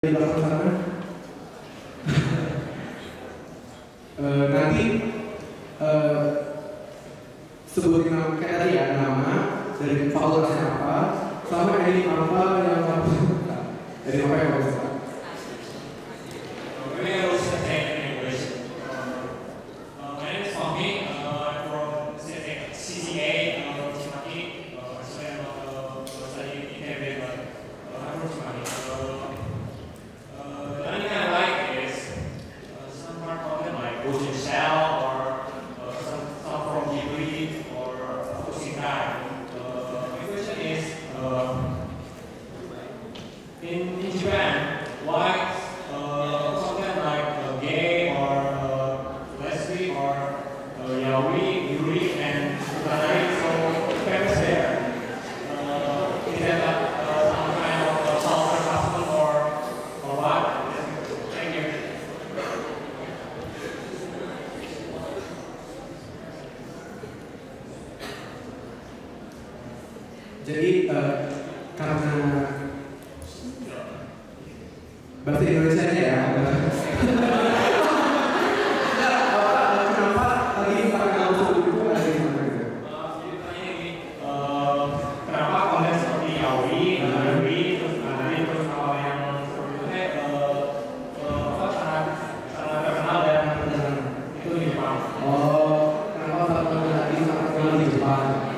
di belakang sana. Nanti sebutin nama, kayak tadi ya, nama dari fakultasnya apa, sama ini apa yang kamu suka, dari apa yang kamu suka. Jadi karena bahasa Indonesia ya, kenapa lagi pakai langsung itu ada di mana gitu? Kenapa konten seperti Yaoi, terus kalau yang seperti itu sangat terkenal dan itu di Jepang. Oh, kenapa satu lagi sangat terkenal di Jepang?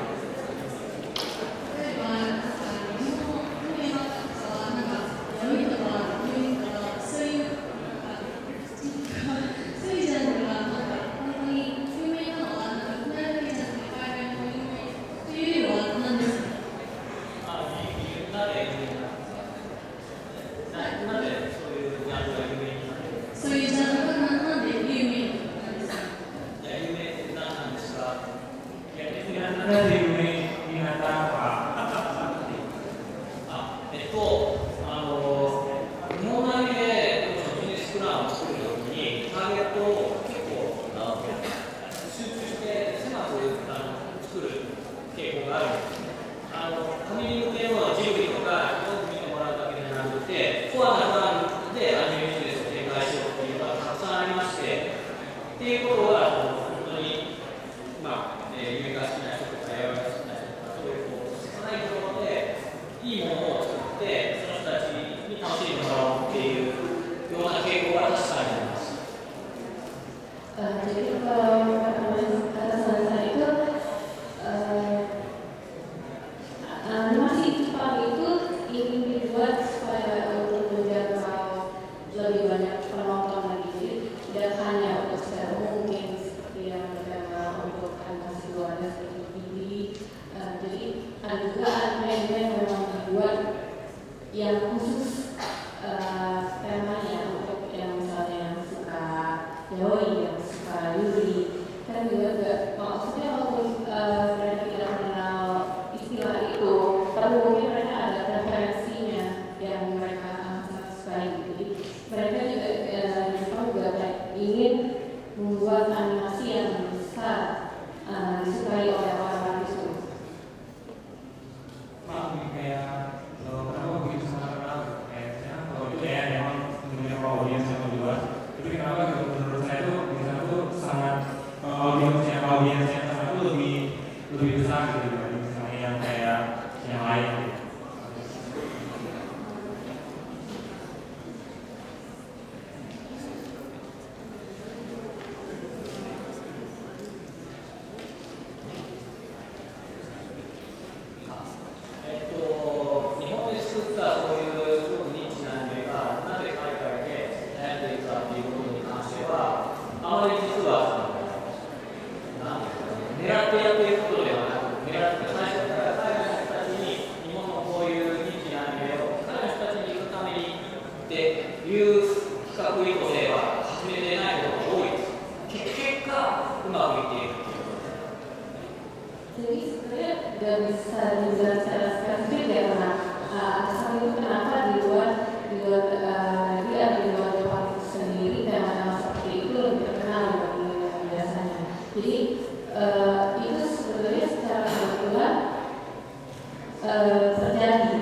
Terjadi.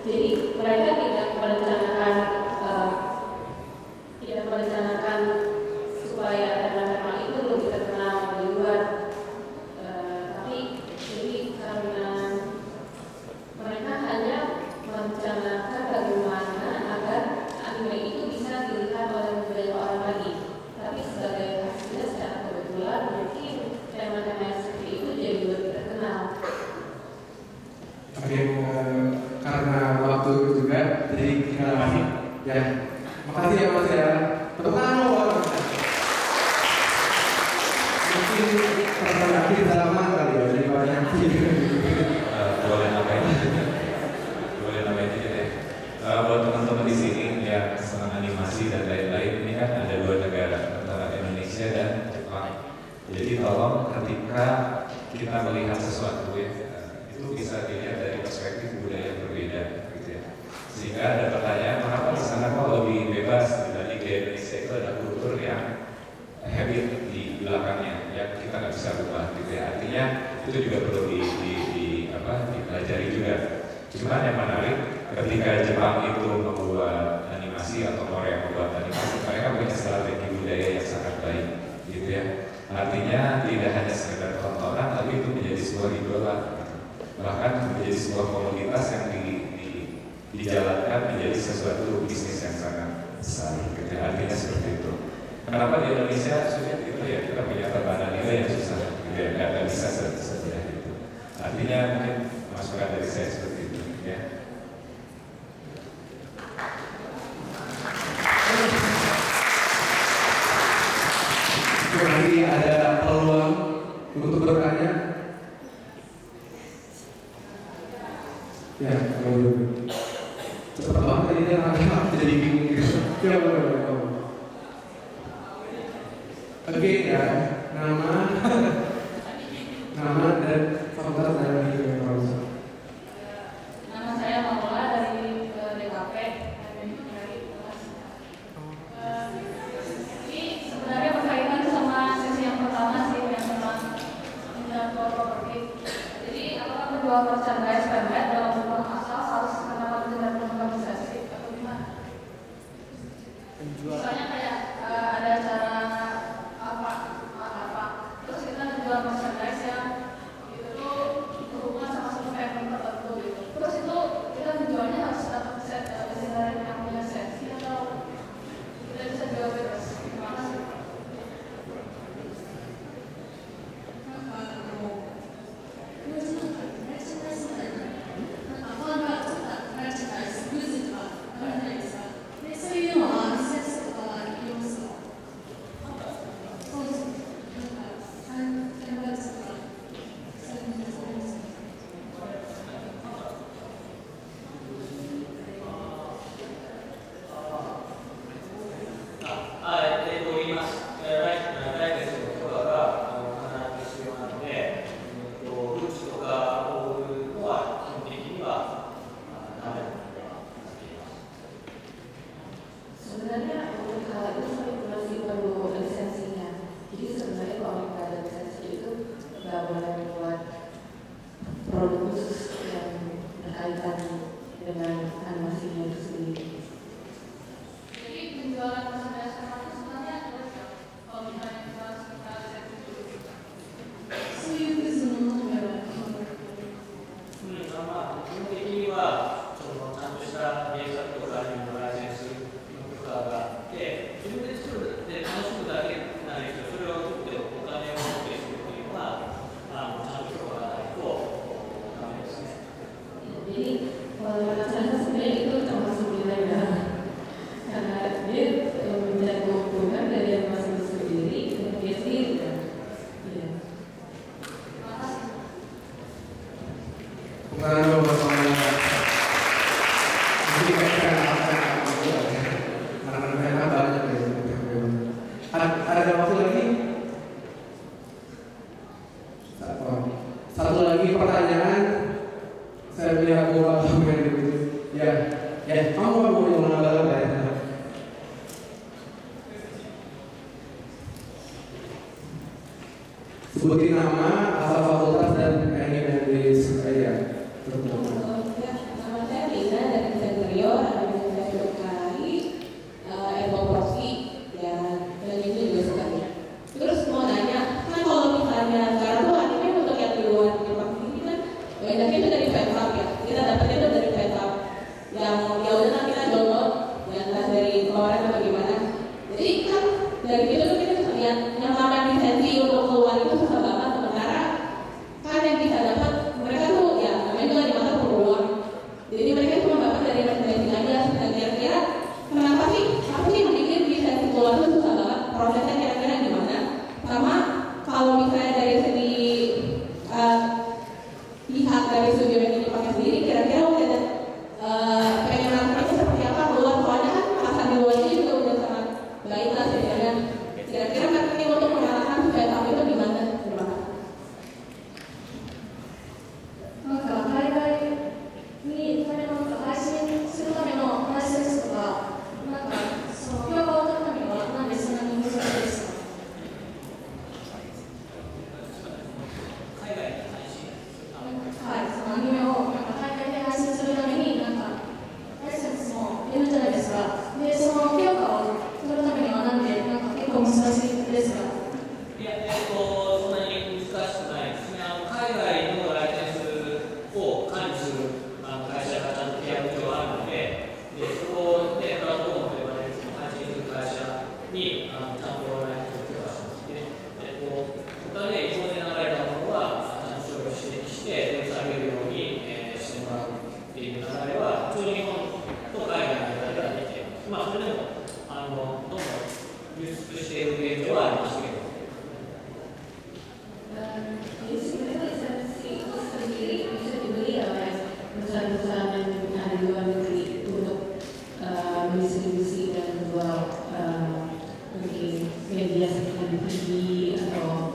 Jadi mereka tidak merencanakan Ya, makasih ya Mas ya. Tepuk tangan dong buat Mas. Mungkin terterakhir zaman kali ya, jadi banyak. Boleh nambahin aja deh. Buat teman-teman di sini yang senang animasi dan lain-lain, ini kan ada dua negara, antara Indonesia dan Jepang. Jadi tolong ketika kita melihat sesuatu ya, itu bisa dilihat dari perspektif budaya yang berbeda, gitu ya. Sehingga ada pertanyaan, kenapa di sana kok lebih bebas dibanding di Indonesia? Itu ada kultur yang habit di belakangnya yang kita nggak bisa ubah, gitu ya. Artinya itu juga perlu dipelajari juga. Cuman yang menarik, ketika Jepang itu membuat animasi atau Korea membuat animasi, mereka punya strategi budaya yang sangat baik, gitu ya. Artinya tidak hanya sekedar tontonan, tapi itu menjadi sebuah idola, bahkan menjadi sebuah komunitas yang dijalankan menjadi sesuatu bisnis yang sangat besar, gitu ya. Artinya seperti itu. Kenapa di Indonesia sulit gitu ya? Kita punya tatanan nilai yang susah, gitu ya. Nggak bisa semudah itu. Artinya mungkin masukan dari saya seperti itu, ya. Nanti ada peluang untuk bertanya. Ya, kalau dulu. Cepat banget tadi dia nanya, jadi bingung gitu. Ya, boleh. Oke ya, nama dan fakultas dari Indonesia. Nama saya Maula dari DKP. Ini sebenarnya berkaitan sama sesi yang pertama sih, yang tentang intellectual property. Jadi apakah menjual merchandise brand dalam bentuk asal harus kenapa dengan organisasi atau gimana? Misalnya kayak ada acara apa, terus kita menjual merchandise yang itu tuh berhubungan sama satu event tertentu gitu. Terus itu kita menjualnya harus dapat set desainer yang punya sensi atau kita bisa jual bebas? Gimana sih? Sebenarnya untuk hal itu masih perlu lisensinya. Jadi sebenarnya kalau kita ada lisensi itu nggak boleh membuat produk khusus yang berkaitan dengan animasinya itu sendiri. Jadi penjualan merchandise itu sebenarnya kalau misalnya kita lisensi itu. Jadi kalau merchandise sebenarnya itu termasuk ilegal karena dia mencari keuntungan dari animasi itu sendiri untuk dia sendiri kan. Iya. Bukan dong masalahnya. Jadi kayak karena banyak ya. Ada waktu lagi? Satu lagi pertanyaan. Saya melihat bola main gitu. Ya, kamu mau menambah apa ya? Sebutin nama, asal fakultas dan anime yang disukai ya. Nama saya Lina dari Interior, ada saya Jokai, Profi, dan itu juga suka. Terus mau nanya, kan kalau misalnya sekarang tuh anime untuk yang di luar Jepang ini kan banyaknya itu dari fansub ya. Kita dapetnya itu dari fansub yang ya udah kita download, yang entah dari kemarin atau gimana. Jadi kan dari itu tuh kita bisa lihat yang namanya lisensi untuk keluar itu susah banget. Sementara どんどん流出している現状はありますけど。Jadi sebenarnya lisensi itu sendiri bisa dibeli oleh perusahaan-perusahaan yang ada di luar negeri untuk mendistribusi dan menjual mungkin media seperti TV atau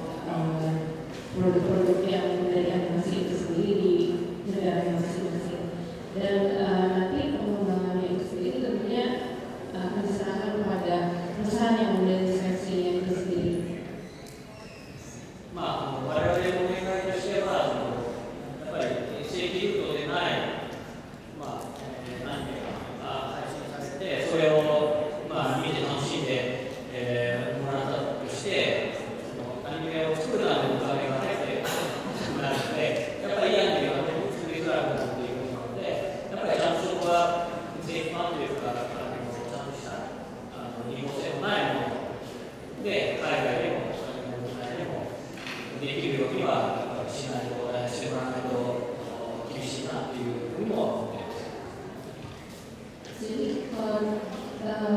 produk-produk yang dari animasi itu sendiri di negara masing-masing. Dan nanti pengembangannya itu sendiri tentunya akan diserahkan kepada perusahaan yang membeli lisensinya itu sendiri. まあ、我々のお願いとしては、やっぱり正規ルートでない、まあ何名か配信させて、それを、まあ、見て楽しんで、もらったとして、アニメを作るためのお金が入ってもらって、やっぱりいいアニメが作りづらくなっているので、やっぱりちゃんとそこは正規版というか、ちゃんとした日本製のないもので、海外でも、できるようにはしてもらわないと厳しいなというふうにも思っています。Jadi kalau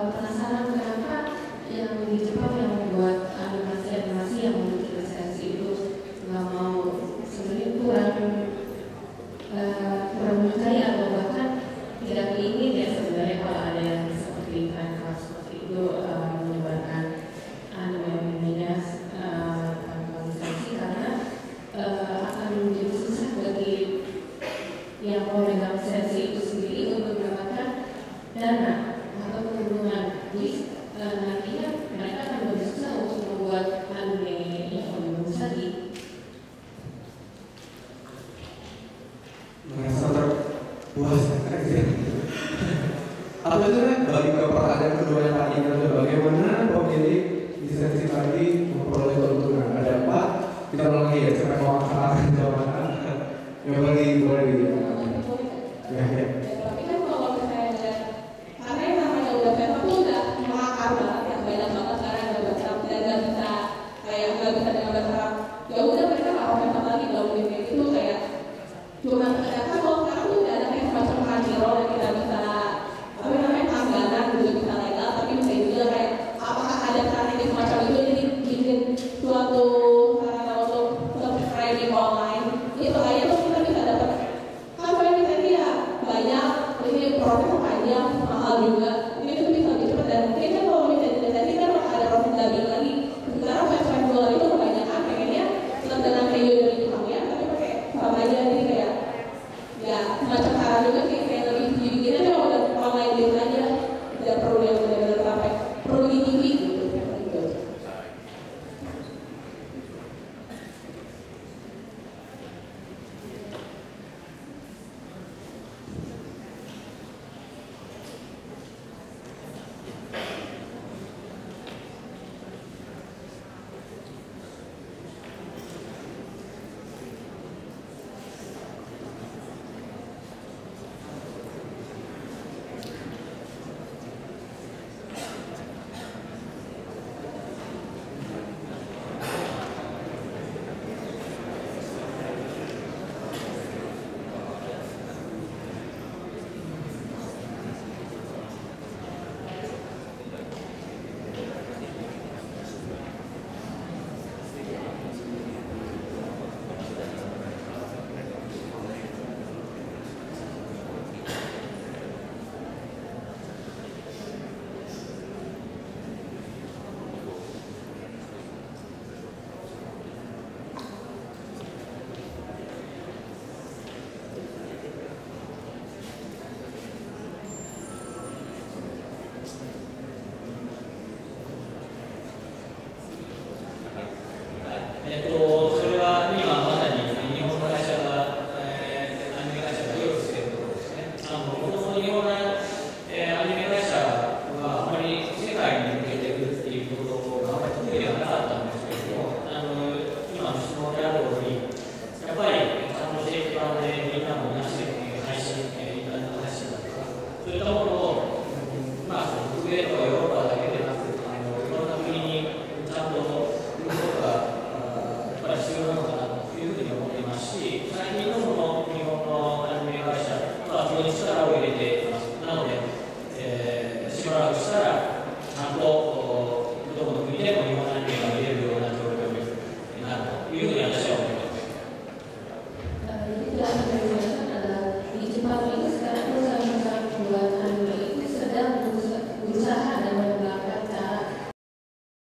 penasaran kenapa yang di Jepang yang membuat animasi-animasi yang memiliki lisensi itu nggak mau sebenarnya kurang menyukai atau bahkan tidak ingin ya sebenarnya kalau ada yang seperti fan seperti itu menyebarkan anime-animenya tanpa lisensi karena akan menjadi susah bagi yang memegang lisensi itu sendiri untuk mendapatkan dana atau keuntungan. Jadi nantinya mereka akan lebih susah untuk membuat anime yang lebih bagus lagi. Merasa terpuas aja. Atau itu kan balik ke pertanyaan kedua yang tadi, bagaimana pemilik lisensi tadi memperoleh keuntungan? Ada apa? Kita ulang lagi ya, sampai mau angkat jawaban. Yang boleh ya. Tapi kan kalau misalnya karena yang namanya udah fandom tuh udah mengakar banget ya, banyak banget sekarang yang udah berharap dan nggak bisa kayak nggak bisa dengan berharap. Ya udah mereka nggak mau fandom lagi kalau mungkin kayak gitu kayak cuma ternyata kalau sekarang tuh udah ada kayak semacam kaniro yang kita bisa apa namanya langganan juga bisa legal, tapi bisa juga kayak apakah ada cara yang semacam itu jadi bikin suatu sarana untuk subscribing online itu aja tuh kita bisa dapat kan lisensi ya banyak, ini prosesnya panjang, mahal juga, ini tuh bisa lebih cepat dan mungkin kan kalau lisensi kan ada proses dubbing lagi. Sekarang fans bola itu kebanyakan pengennya tetap dengan kayu dari Jepang ya, tapi pakai sama aja jadi kayak ya semacam cara juga sih kayak lebih dibikin aja kalau udah online gitu aja, tidak perlu yang benar-benar sampai perlu di TV gitu. Gracias.